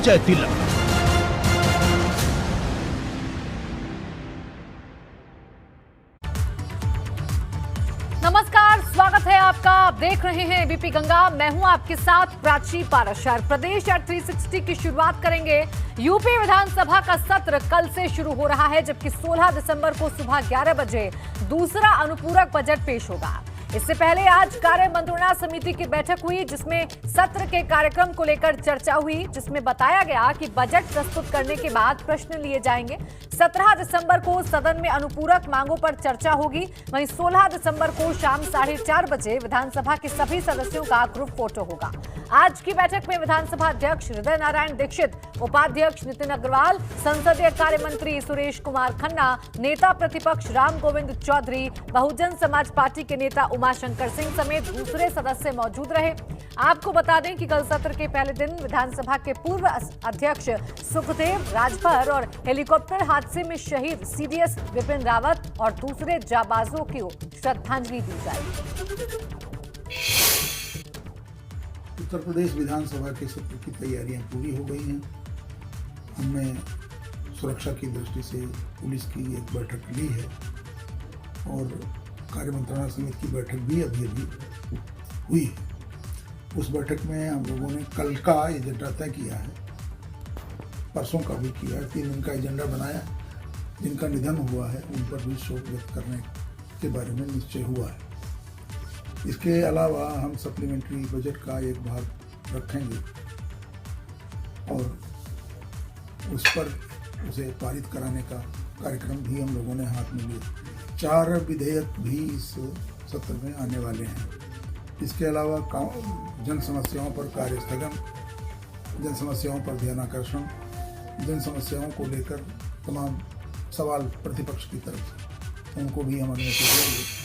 विजय तिलक। नमस्कार, स्वागत है आपका। आप देख रहे हैं एबीपी गंगा। मैं हूं आपके साथ प्राची पाराशर। प्रदेश एट 360 की शुरुआत करेंगे। यूपी विधानसभा का सत्र कल से शुरू हो रहा है, जबकि 16 दिसंबर को सुबह 11 बजे दूसरा अनुपूरक बजट पेश होगा। इससे पहले आज कार्य मंत्रणा समिति की बैठक हुई, जिसमें सत्र के कार्यक्रम को लेकर चर्चा हुई, जिसमें बताया गया कि बजट प्रस्तुत करने के बाद प्रश्न लिए जाएंगे। 17 दिसंबर को सदन में अनुपूरक मांगों पर चर्चा होगी। वहीं 16 दिसंबर को शाम 4:30 बजे विधानसभा के सभी सदस्यों का ग्रुप फोटो होगा। आज की बैठक में विधानसभा अध्यक्ष हृदय नारायण दीक्षित, उपाध्यक्ष नितिन अग्रवाल, संसदीय कार्य मंत्री सुरेश कुमार खन्ना, नेता प्रतिपक्ष राम गोविंद चौधरी, बहुजन समाज पार्टी के नेता उमाशंकर सिंह समेत दूसरे सदस्य मौजूद रहे। आपको बता दें कि कल सत्र के पहले दिन विधानसभा के पूर्व अध्यक्ष सुखदेव राजभर और हेलीकॉप्टर हादसे में शहीद सीडीएस विपिन रावत और दूसरे जाबाजों को श्रद्धांजलि दी जाएगी। उत्तर प्रदेश विधानसभा के सत्र की तैयारियां पूरी हो गई हैं। हमने सुरक्षा की दृष्टि से पुलिस की एक बैठक ली है और कार्य मंत्रणा समिति की बैठक भी अभी हुई है। उस बैठक में हम लोगों ने कल का एजेंडा तय किया है, परसों का भी किया है। 3 दिन का एजेंडा बनाया। जिनका निधन हुआ है उन पर भी शोक व्यक्त करने के बारे में निश्चय हुआ है। इसके अलावा हम सप्लीमेंट्री बजट का एक भाग रखेंगे और उस पर उसे पारित कराने का कार्यक्रम भी हम लोगों ने हाथ में लिया। 4 विधेयक भी इस सत्र में आने वाले हैं। इसके अलावा जन समस्याओं पर कार्य स्थगन, जन समस्याओं पर ध्यानाकर्षण, जन समस्याओं को लेकर तमाम सवाल प्रतिपक्ष की तरफ से, उनको भी हम अनुमति देंगे।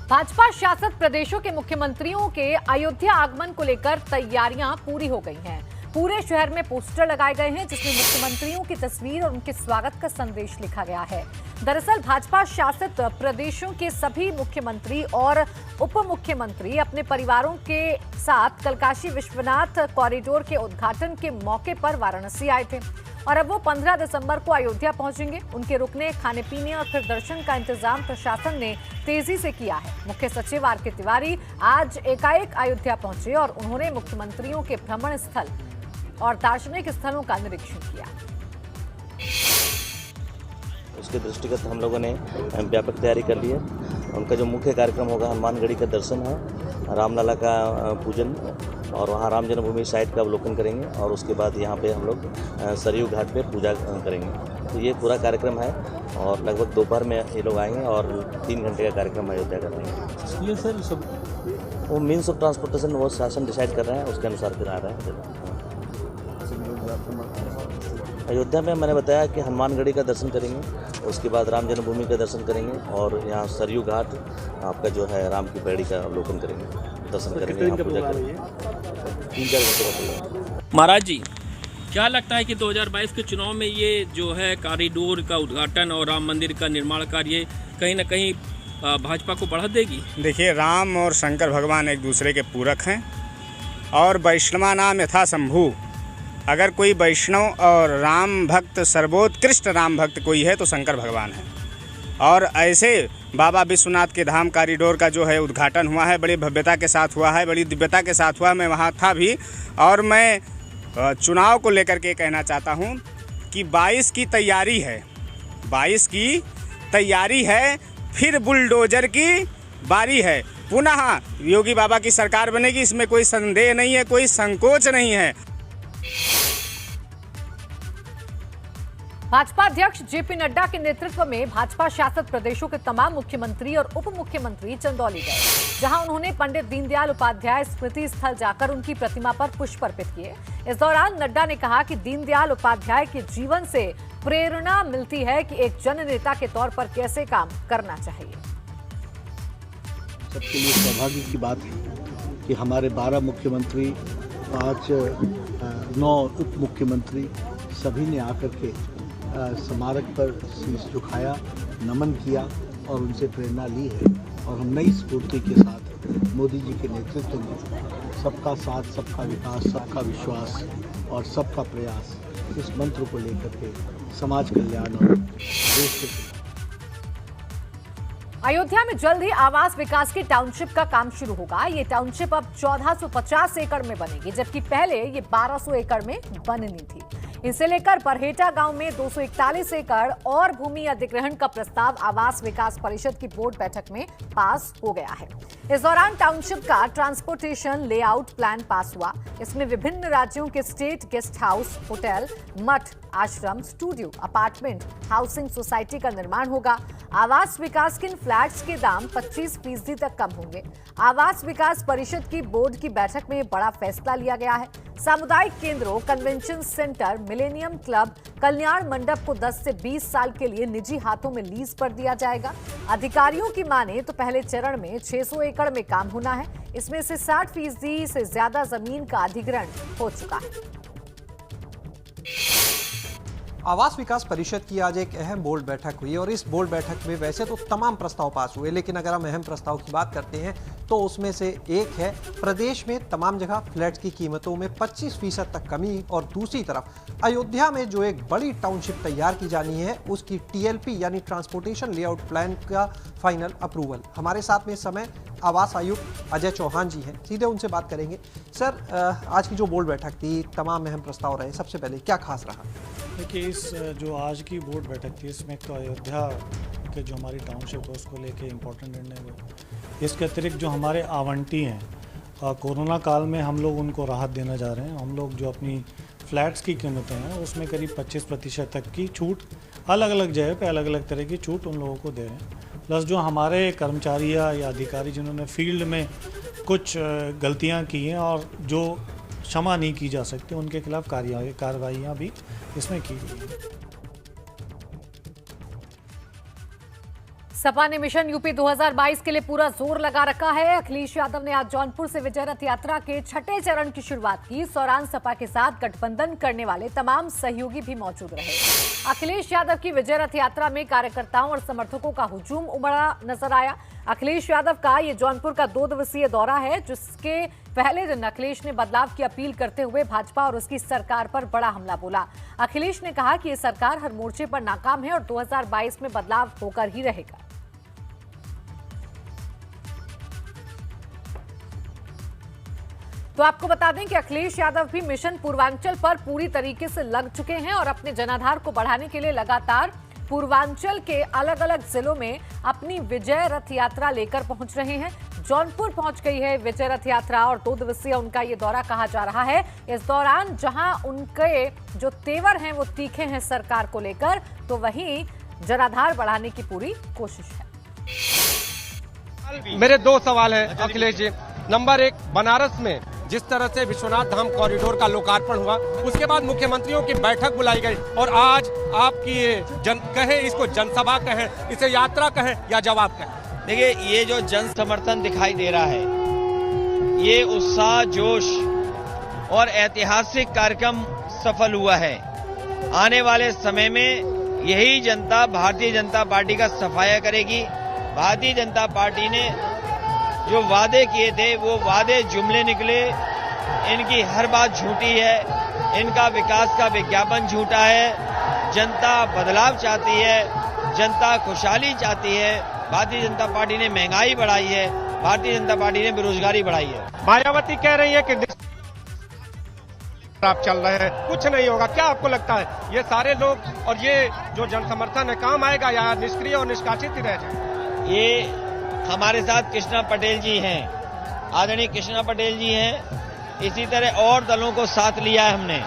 भाजपा शासित प्रदेशों के मुख्यमंत्रियों के अयोध्या आगमन को लेकर तैयारियां पूरी हो गई हैं। पूरे शहर में पोस्टर लगाए गए हैं, जिसमें मुख्यमंत्रियों की तस्वीर और उनके स्वागत का संदेश लिखा गया है। दरअसल भाजपा शासित प्रदेशों के सभी मुख्यमंत्री और उप मुख्यमंत्री अपने परिवारों के साथ कल काशी विश्वनाथ कॉरिडोर के उद्घाटन के मौके पर वाराणसी आए थे और अब वो 15 दिसंबर को अयोध्या पहुंचेंगे। उनके रुकने, खाने पीने और फिर दर्शन का इंतजाम प्रशासन ने तेजी से किया है। मुख्य सचिव आर.के. तिवारी आज एकाएक अयोध्या पहुंचे और उन्होंने मुख्यमंत्रियों के भ्रमण स्थल और दार्शनिक स्थलों का निरीक्षण किया। उसके दृष्टिगत हम लोगों ने व्यापक तैयारी कर ली है। उनका जो मुख्य कार्यक्रम होगा, हनुमानगढ़ी का दर्शन है, रामलला का पूजन और वहाँ राम जन्मभूमि साइट का अवलोकन करेंगे और उसके बाद यहाँ पे हम लोग सरयू घाट पे पूजा करेंगे। तो ये पूरा कार्यक्रम है और लगभग दोपहर में ये लोग आएंगे और 3 घंटे का कार्यक्रम अयोध्या करेंगे। ये सर सब वो मीन्स ऑफ ट्रांसपोर्टेशन वो शासन डिसाइड कर रहे हैं, उसके अनुसार फिर आ रहे हैं। अयोध्या में मैंने बताया कि हनुमानगढ़ी का दर्शन करेंगे, उसके बाद राम जन्मभूमि का दर्शन करेंगे और यहाँ सरयू घाट आपका जो है राम की पैड़ी का अवलोकन करेंगे, दर्शन करेंगे, यहाँ पूजा करेंगे। 3-4 घंटे का। महाराज जी, क्या लगता है कि 2022 के चुनाव में ये जो है कॉरिडोर का उद्घाटन और राम मंदिर का निर्माण कार्य कहीं ना कहीं भाजपा को बढ़ा देगी? देखिए, राम और शंकर भगवान एक दूसरे के पूरक हैं और वैष्णवा नाम यथा शंभु। अगर कोई वैष्णव और राम भक्त, सर्वोत्कृष्ट राम भक्त कोई है तो शंकर भगवान है। और ऐसे बाबा विश्वनाथ के धाम कॉरिडोर का जो है उद्घाटन हुआ है, बड़ी भव्यता के साथ हुआ है, बड़ी दिव्यता के साथ हुआ। मैं वहाँ था भी और मैं चुनाव को लेकर के कहना चाहता हूँ कि 22 की तैयारी है, 22 की तैयारी है, फिर बुलडोजर की बारी है। पुनः योगी बाबा की सरकार बनेगी, इसमें कोई संदेह नहीं है, कोई संकोच नहीं है। भाजपा अध्यक्ष जेपी नड्डा के नेतृत्व में भाजपा शासित प्रदेशों के तमाम मुख्यमंत्री और उप मुख्यमंत्री चंदौली गए, जहां उन्होंने पंडित दीनदयाल उपाध्याय स्मृति स्थल जाकर उनकी प्रतिमा पर पुष्प अर्पित किए। इस दौरान नड्डा ने कहा कि दीनदयाल उपाध्याय के जीवन से प्रेरणा मिलती है कि एक जननेता के तौर पर कैसे काम करना चाहिए। सबके लिए सौभाग्य की बात है कि हमारे 12 मुख्यमंत्री, 9 उप मुख्यमंत्री सभी ने आकर के स्मारक पर शीश झुकाया, नमन किया और उनसे प्रेरणा ली है। और हम नई स्फूर्ति के साथ मोदी जी के नेतृत्व में सबका साथ, सबका विकास, सबका विश्वास और सबका प्रयास, इस मंत्र को लेकर के समाज कल्याण और देश के अयोध्या में जल्द ही आवास विकास की टाउनशिप का काम शुरू होगा। ये टाउनशिप अब 1450 एकड़ में बनेगी, जबकि पहले ये 1200 एकड़ में बननी थी। इसे लेकर बरहेटा गांव में 241 एकड़ और भूमि अधिग्रहण का प्रस्ताव आवास विकास परिषद की बोर्ड बैठक में पास हो गया है। इस दौरान टाउनशिप का ट्रांसपोर्टेशन लेआउट प्लान पास हुआ। इसमें विभिन्न राज्यों के स्टेट गेस्ट हाउस, होटल, मठ, आश्रम, स्टूडियो, अपार्टमेंट, हाउसिंग सोसाइटी का निर्माण होगा। आवास विकास के इन फ्लैट्स के दाम 25% तक कम होंगे। आवास विकास परिषद की बोर्ड की बैठक में बड़ा फैसला लिया गया है। सामुदायिक केंद्रों, कन्वेंशन सेंटर, मिलेनियम क्लब, कल्याण मंडप को 10 से 20 साल के लिए निजी हाथों में लीज पर दिया जाएगा। अधिकारियों की माने तो पहले चरण में 600 एकड़ में काम होना है। इसमें से 60% से ज्यादा जमीन का अधिग्रहण हो चुका है। आवास विकास परिषद की आज एक अहम बोर्ड बैठक हुई और इस बोर्ड बैठक में वैसे तो तमाम प्रस्ताव पास हुए, लेकिन अगर हम अहम प्रस्ताव की बात करते हैं तो उसमें से एक है प्रदेश में तमाम जगह फ्लैट्स की कीमतों में 25% तक कमी, और दूसरी तरफ अयोध्या में जो एक बड़ी टाउनशिप तैयार की जानी है उसकी TLP यानी ट्रांसपोर्टेशन लेआउट प्लान का फाइनल अप्रूवल। हमारे साथ में इस समय आवास आयुक्त अजय चौहान जी हैं, सीधे उनसे बात करेंगे। सर, आज की जो बोर्ड बैठक थी, तमाम अहम प्रस्ताव रहे, सबसे पहले क्या खास रहा? देखिए, इस जो आज की बोर्ड बैठक थी इसमें तो अयोध्या के जो हमारी टाउनशिप है उसको लेके इम्पोर्टेंट निर्णय हुए। इसके अतिरिक्त जो हमारे आवंटी हैं, कोरोना काल में हम लोग उनको राहत देना जा रहे हैं। हम लोग जो अपनी फ्लैट्स की कीमतें हैं उसमें करीब 25% तक की छूट, अलग अलग जगह पे अलग अलग तरह की छूट उन लोगों को दे रहे हैं। प्लस जो हमारे कर्मचारी या अधिकारी जिन्होंने फील्ड में कुछ गलतियां की हैं और जो क्षमा नहीं की जा सकती, उनके खिलाफ कार्रवाइयाँ भी इसमें की गई है। सपा ने मिशन यूपी 2022 के लिए पूरा जोर लगा रखा है। अखिलेश यादव ने आज जौनपुर से विजय रथ यात्रा के 6ठे चरण की शुरुआत की। इस दौरान सपा के साथ गठबंधन करने वाले तमाम सहयोगी भी मौजूद रहे। अखिलेश यादव की विजय रथ यात्रा में कार्यकर्ताओं और समर्थकों का हुजूम उमड़ा नजर आया। अखिलेश यादव का ये जौनपुर का 2 दिवसीय दौरा है, जिसके पहले दिन अखिलेश ने बदलाव की अपील करते हुए भाजपा और उसकी सरकार पर बड़ा हमला बोला। अखिलेश ने कहा कि ये सरकार हर मोर्चे पर नाकाम है और 2022 में बदलाव होकर ही रहेगा। तो आपको बता दें कि अखिलेश यादव भी मिशन पूर्वांचल पर पूरी तरीके से लग चुके हैं और अपने जनाधार को बढ़ाने के लिए लगातार पूर्वांचल के अलग अलग जिलों में अपनी विजय रथ यात्रा लेकर पहुंच रहे हैं। जौनपुर पहुंच गई है विजय रथ यात्रा और 2 दिवसीय उनका ये दौरा कहा जा रहा है। इस दौरान जहां उनके जो तेवर हैं वो तीखे हैं सरकार को लेकर, तो वहीं जनाधार बढ़ाने की पूरी कोशिश है। मेरे 2 सवाल हैं अखिलेश जी। नंबर 1, बनारस में जिस तरह से विश्वनाथ धाम कॉरिडोर का लोकार्पण हुआ, उसके बाद मुख्यमंत्रियों की बैठक बुलाई गई और आज आपकी इसको जनसभा कहें, इसे यात्रा कहें या जवाब कहें? देखिए, ये जो जन समर्थन दिखाई दे रहा है, ये उत्साह, जोश और ऐतिहासिक कार्यक्रम सफल हुआ है। आने वाले समय में यही जनता भारतीय जनता पार्टी का सफाया करेगी। भारतीय जनता पार्टी ने जो वादे किए थे वो वादे जुमले निकले। इनकी हर बात झूठी है, इनका विकास का विज्ञापन झूठा है। जनता बदलाव चाहती है, जनता खुशहाली चाहती है। भारतीय जनता पार्टी ने महंगाई बढ़ाई है, भारतीय जनता पार्टी ने बेरोजगारी बढ़ाई है। मायावती कह रही है कि आप चल रहे हैं, कुछ नहीं होगा। क्या आपको लगता है ये सारे लोग और ये जो जन समर्थन है काम आएगा या निष्क्रिय और निष्कासित ही रह जाए? ये हमारे साथ कृष्णा पटेल जी हैं, आदरणीय कृष्णा पटेल जी हैं। इसी तरह और दलों को साथ लिया है हमने।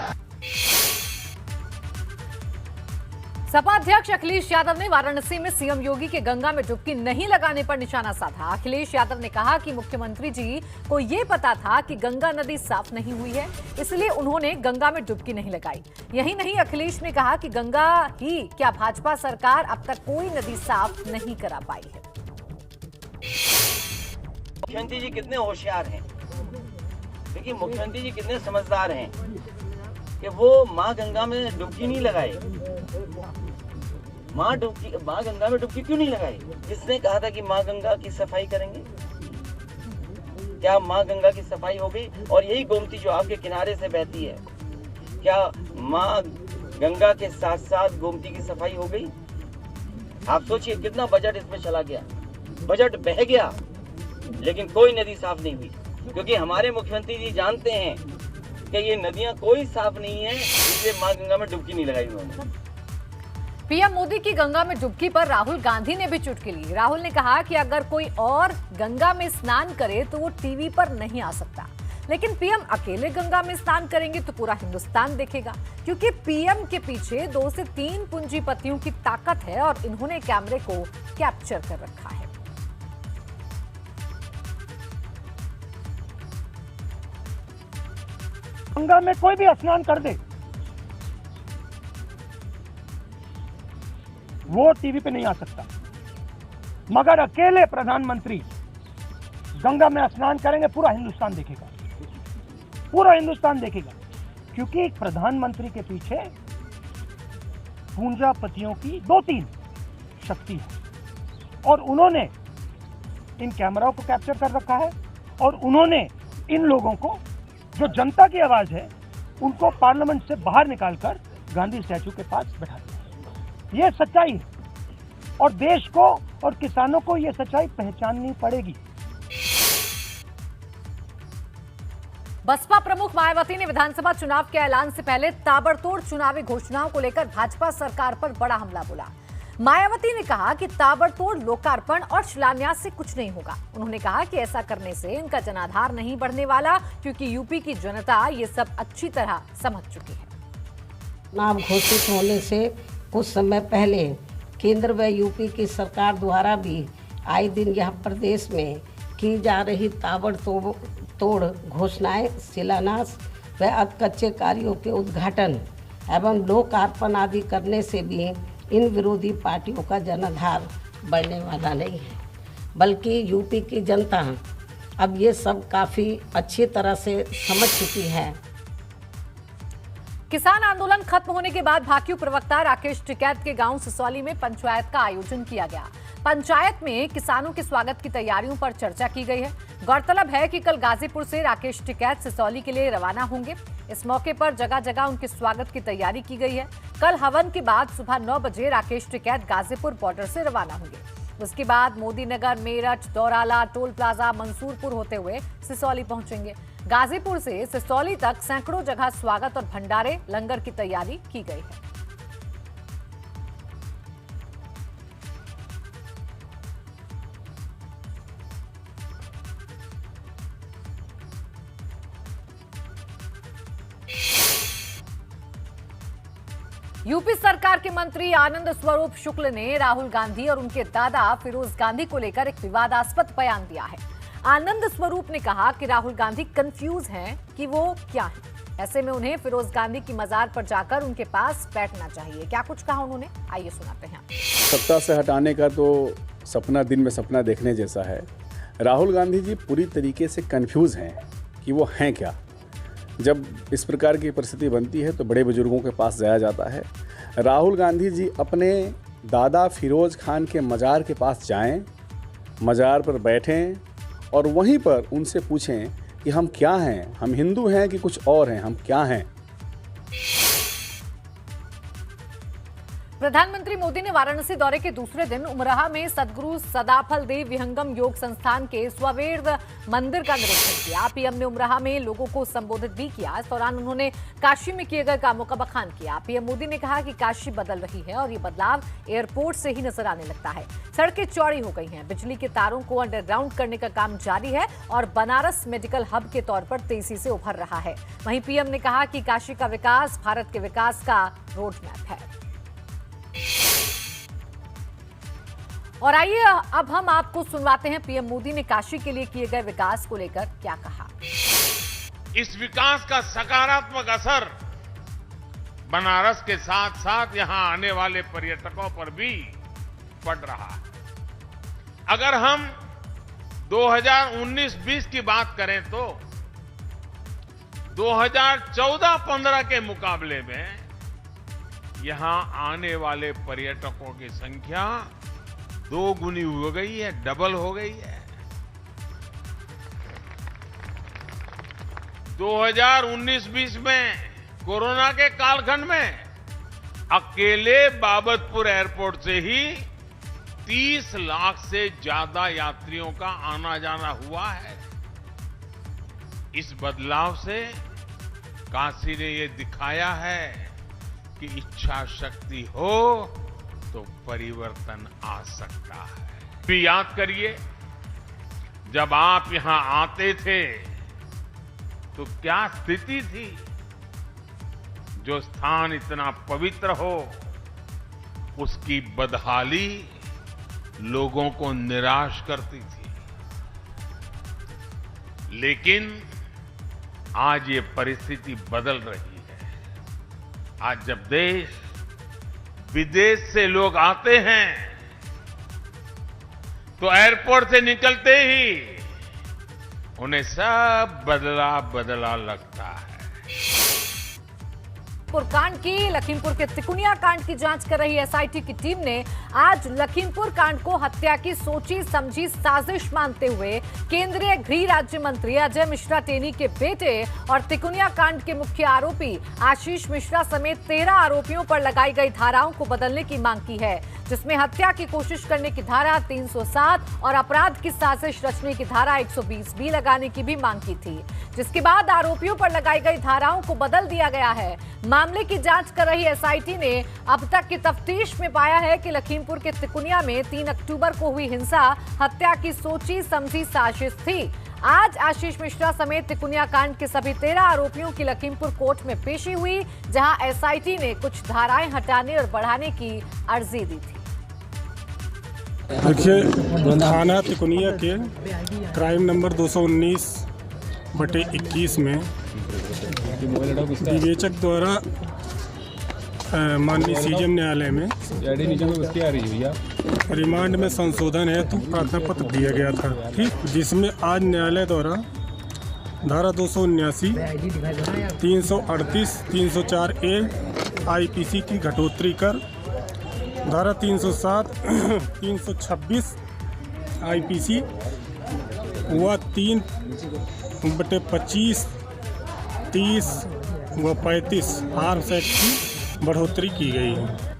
सपा अध्यक्ष अखिलेश यादव ने वाराणसी में सीएम योगी के गंगा में डुबकी नहीं लगाने पर निशाना साधा। अखिलेश यादव ने कहा कि मुख्यमंत्री जी को ये पता था कि गंगा नदी साफ नहीं हुई है, इसलिए उन्होंने गंगा में डुबकी नहीं लगाई। यही नहीं, अखिलेश ने कहा कि गंगा ही क्या भाजपा सरकार अब तक कोई नदी साफ नहीं करा पाई है। मुख्यमंत्री जी कितने होशियार हैं, देखिए मुख्यमंत्री जी कितने समझदार हैं कि वो माँ गंगा में डुबकी नहीं लगाए। माँ गंगा में डुबकी क्यों नहीं लगाई? किसने कहा था कि माँ गंगा की सफाई करेंगे? क्या माँ गंगा की सफाई हो गई? और यही गोमती जो आपके किनारे से बहती है, क्या माँ गंगा के साथ साथ गोमती की सफाई हो गई? आप सोचिए कितना बजट इसमें चला गया, बजट बह गया, लेकिन कोई नदी साफ नहीं हुई, क्योंकि हमारे मुख्यमंत्री जी जानते हैं कि ये नदियां कोई साफ नहीं है, इसलिए माँ गंगा में डुबकी नहीं लगाई उन्होंने। पीएम मोदी की गंगा में डुबकी पर राहुल गांधी ने भी चुटकी ली। राहुल ने कहा कि अगर कोई और गंगा में स्नान करे तो वो टीवी पर नहीं आ सकता, लेकिन पीएम अकेले गंगा में स्नान करेंगे तो पूरा हिंदुस्तान देखेगा, क्योंकि पीएम के पीछे 2 से 3 पूंजीपतियों की ताकत है और इन्होंने कैमरे को कैप्चर कर रखा है। गंगा में कोई भी स्नान कर दे, वो टीवी पे नहीं आ सकता, मगर अकेले प्रधानमंत्री गंगा में स्नान करेंगे, पूरा हिंदुस्तान देखेगा, पूरा हिंदुस्तान देखेगा, क्योंकि प्रधानमंत्री के पीछे पूंजीपतियों की 2-3 शक्ति है और उन्होंने इन कैमराओं को कैप्चर कर रखा है और उन्होंने इन लोगों को, जो जनता की आवाज है, उनको पार्लियामेंट से बाहर निकालकर गांधी स्टैचू के पास बैठा दिया। ये सच्चाई है और देश को और किसानों को ये सच्चाई पहचाननी पड़ेगी। बसपा प्रमुख मायावती ने विधानसभा चुनाव के ऐलान से पहले ताबड़तोड़ चुनावी घोषणाओं को लेकर भाजपा सरकार पर बड़ा हमला बोला। मायावती ने कहा कि ताबड़तोड़ लोकार्पण और शिलान्यास से कुछ नहीं होगा। उन्होंने कहा कि ऐसा करने से इनका जनाधार नहीं बढ़ने वाला, क्योंकि यूपी की जनता ये सब अच्छी तरह समझ चुकी है। चुनाव घोषित होने से कुछ समय पहले केंद्र व यूपी की सरकार द्वारा भी आए दिन यह प्रदेश में की जा रही ताबड़तोड़ घोषणाएं, शिलान्यास व अधकच्चे कार्यों के उद्घाटन एवं लोकार्पण आदि करने से भी इन विरोधी पार्टियों का जनाधार बढ़ने वाला नहीं है, बल्कि यूपी की जनता अब ये सब काफ़ी अच्छी तरह से समझ चुकी है। किसान आंदोलन खत्म होने के बाद भाकियू प्रवक्ता राकेश टिकैत के गांव सिसौली में पंचायत का आयोजन किया गया। पंचायत में किसानों के स्वागत की तैयारियों पर चर्चा की गई है। गौरतलब है कि कल गाजीपुर से राकेश टिकैत सिसौली के लिए रवाना होंगे। इस मौके पर जगह जगह उनके स्वागत की तैयारी की गई है। कल हवन के बाद सुबह 9 बजे राकेश टिकैत गाजीपुर बॉर्डर से रवाना होंगे। उसके बाद मोदी नगर, मेरठ, दौराला, टोल प्लाजा, मंसूरपुर होते हुए सिसौली पहुंचेंगे। गाजीपुर से सिसौली तक सैकड़ों जगह स्वागत और भंडारे, लंगर की तैयारी की गई है। यूपी सरकार के मंत्री आनंद स्वरूप शुक्ल ने राहुल गांधी और उनके दादा फिरोज गांधी को लेकर एक विवादास्पद बयान दिया है। आनंद स्वरूप ने कहा कि राहुल गांधी कंफ्यूज हैं कि वो क्या है। ऐसे में उन्हें फिरोज गांधी की मजार पर जाकर उनके पास बैठना चाहिए। क्या कुछ कहा उन्होंने, आइए सुनाते हैं। सत्ता से हटाने का तो सपना दिन में सपना देखने जैसा है। राहुल गांधी जी पूरी तरीके से कंफ्यूज हैं कि वो हैं क्या। जब इस प्रकार की परिस्थिति बनती है तो बड़े बुजुर्गों के पास जाया जाता है। राहुल गांधी जी अपने दादा फिरोज खान के मज़ार के पास जाएं, मज़ार पर बैठें और वहीं पर उनसे पूछें कि हम क्या हैं, हम हिंदू हैं कि कुछ और हैं, हम क्या हैं। प्रधानमंत्री मोदी ने वाराणसी दौरे के दूसरे दिन उमराहा में सदगुरु सदाफल देव विहंगम योग संस्थान के स्ववेद मंदिर का निरीक्षण किया। पीएम ने उमराहा में लोगों को संबोधित भी किया। इस दौरान उन्होंने काशी में किए गए कामों का बखान किया। पीएम मोदी ने कहा कि काशी बदल रही है और ये बदलाव एयरपोर्ट से ही नजर आने लगता है। सड़कें चौड़ी हो गई हैं, बिजली के तारों को अंडरग्राउंड करने का काम जारी है और बनारस मेडिकल हब के तौर पर तेजी से उभर रहा है। वहीं पीएम ने कहा कि काशी का विकास भारत के विकास का रोड मैप है। और आइए अब हम आपको सुनवाते हैं पीएम मोदी ने काशी के लिए किए गए विकास को लेकर क्या कहा। इस विकास का सकारात्मक असर बनारस के साथ साथ यहां आने वाले पर्यटकों पर भी पड़ रहा है। अगर हम 2019-20 की बात करें तो 2014-15 के मुकाबले में यहां आने वाले पर्यटकों की संख्या 2 गुनी हो गई है, डबल हो गई है। 2019-20 में कोरोना के कालखंड में अकेले बाबतपुर एयरपोर्ट से ही 30 लाख से ज्यादा यात्रियों का आना जाना हुआ है। इस बदलाव से काशी ने ये दिखाया है कि इच्छा शक्ति हो तो परिवर्तन आ सकता है। भी याद करिए, जब आप यहां आते थे तो क्या स्थिति थी। जो स्थान इतना पवित्र हो उसकी बदहाली लोगों को निराश करती थी, लेकिन आज ये परिस्थिति बदल रही है। आज जब देश विदेश से लोग आते हैं तो एयरपोर्ट से निकलते ही उन्हें सब बदला बदला लगता है। कांड की लखीमपुर के तिकुनिया कांड की जांच कर रही एसआईटी की टीम ने आज लखीमपुर कांड को हत्या की सोची समझी साजिश मानते हुए केंद्रीय गृह राज्य मंत्री अजय मिश्रा टेनी के बेटे और तिकुनिया कांड के मुख्य आरोपी आशीष मिश्रा समेत 13 आरोपियों पर लगाई गई धाराओं को बदलने की मांग की है, जिसमें हत्या की कोशिश करने की धारा 307 और अपराध की साजिश रचने की धारा 120 भी लगाने की भी मांग की थी, जिसके बाद आरोपियों पर लगाई गई धाराओं को बदल दिया गया है। मामले की जांच कर रही एसआईटी ने अब तक की तफ्तीश में पाया है कि लखीमपुर के तिकुनिया में 3 अक्टूबर को हुई हिंसा हत्या की सोची समझी साजिश थी। आज आशीष मिश्रा समेत तिकुनिया कांड के सभी 13 आरोपियों की लखीमपुर कोर्ट में पेशी हुई, जहां एसआईटी ने कुछ धाराएं हटाने और बढ़ाने की अर्जी दी थी। देखिए, थाना तिकुनिया के क्राइम नंबर 219/21 में विवेचक द्वारा माननीय सीजेएम न्यायालय में रिमांड में संशोधन हेतु प्रार्थना पत्र दिया गया था, ठीक, जिसमें आज न्यायालय द्वारा धारा 279, 338, 304A आईपीसी की घटोतरी कर धारा 307, 326 आईपीसी व 3/25, 30 व 35 आर्म्स एक्ट की बढ़ोतरी की गई है।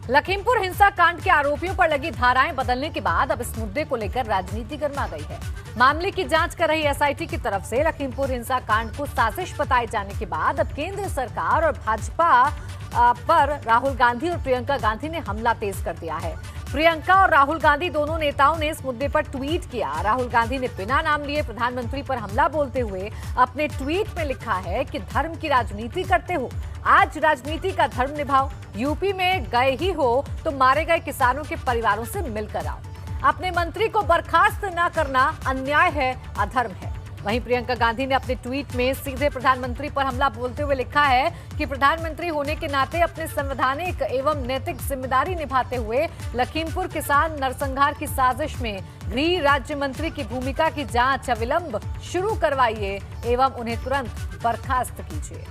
लखीमपुर हिंसा कांड के आरोपियों पर लगी धाराएं बदलने के बाद अब इस मुद्दे को लेकर राजनीति गर्मा गई है। मामले की जांच कर रही एसआईटी की तरफ से लखीमपुर हिंसा कांड को साजिश बताए जाने के बाद अब केंद्र सरकार और भाजपा पर राहुल गांधी और प्रियंका गांधी ने हमला तेज कर दिया है। प्रियंका और राहुल गांधी दोनों नेताओं ने इस मुद्दे पर ट्वीट किया। राहुल गांधी ने बिना नाम लिए प्रधानमंत्री पर हमला बोलते हुए अपने ट्वीट में लिखा है कि धर्म की राजनीति करते हो, आज राजनीति का धर्म निभाओ। यूपी में गए ही हो तो मारे गए किसानों के परिवारों से मिलकर आओ। अपने मंत्री को बर्खास्त न करना अन्याय है, अधर्म है। वहीं प्रियंका गांधी ने अपने ट्वीट में सीधे प्रधानमंत्री पर हमला बोलते हुए लिखा है कि प्रधानमंत्री होने के नाते अपने संवैधानिक एवं नैतिक जिम्मेदारी निभाते हुए लखीमपुर किसान नरसंहार की साजिश में गृह राज्य मंत्री की भूमिका की जांच अविलंब शुरू करवाइए एवं उन्हें तुरंत बर्खास्त कीजिए।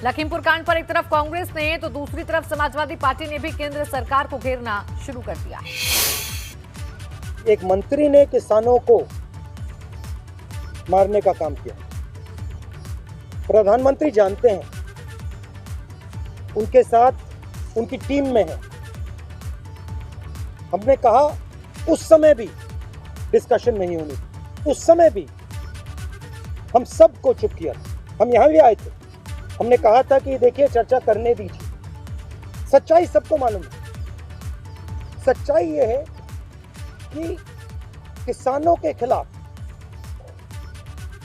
लखीमपुर कांड पर एक तरफ कांग्रेस ने तो दूसरी तरफ समाजवादी पार्टी ने भी केंद्र सरकार को घेरना शुरू कर दिया है। एक मंत्री ने किसानों को मारने का काम किया। प्रधानमंत्री जानते हैं, उनके साथ उनकी टीम में है। हमने कहा उस समय भी डिस्कशन नहीं होनी, उस समय भी हम सबको चुप किया। हम यहां भी आए थे, हमने कहा था कि देखिए चर्चा करने दीजिए। सच्चाई सबको मालूम है। सच्चाई यह है कि किसानों के खिलाफ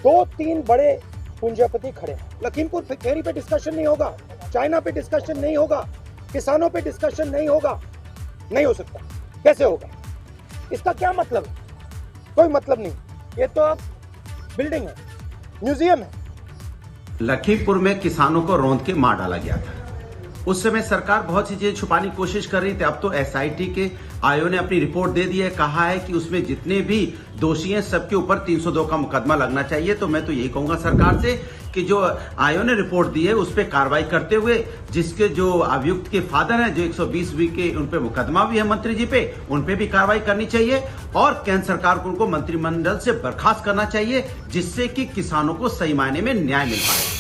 2-3 बड़े पूंजीपति खड़े हैं। लखीमपुर खेरी पे डिस्कशन नहीं होगा, चाइना पे डिस्कशन नहीं होगा, किसानों पे डिस्कशन नहीं होगा, नहीं हो सकता। कैसे होगा? इसका क्या मतलब है? कोई मतलब नहीं। ये तो अब बिल्डिंग है, म्यूजियम है। लखीमपुर में किसानों को रौंद के मार डाला गया था। उस समय सरकार बहुत सी चीजें छुपाने की कोशिश कर रही थी। अब तो एसआईटी के आयोग ने अपनी रिपोर्ट दे दी है, कहा है कि उसमें जितने भी दोषी हैं सबके ऊपर 302 का मुकदमा लगना चाहिए। तो मैं तो यही कहूंगा सरकार से कि जो आयोग ने रिपोर्ट दी है उस पर कार्रवाई करते हुए जिसके जो अभियुक्त के फादर हैं, जो 120 के उन पे मुकदमा भी है मंत्री जी पे, उन पे भी कार्रवाई करनी चाहिए और केंद्र सरकार को उनको मंत्रिमंडल से बर्खास्त करना चाहिए, जिससे कि किसानों को सही मायने में न्याय मिल पाए।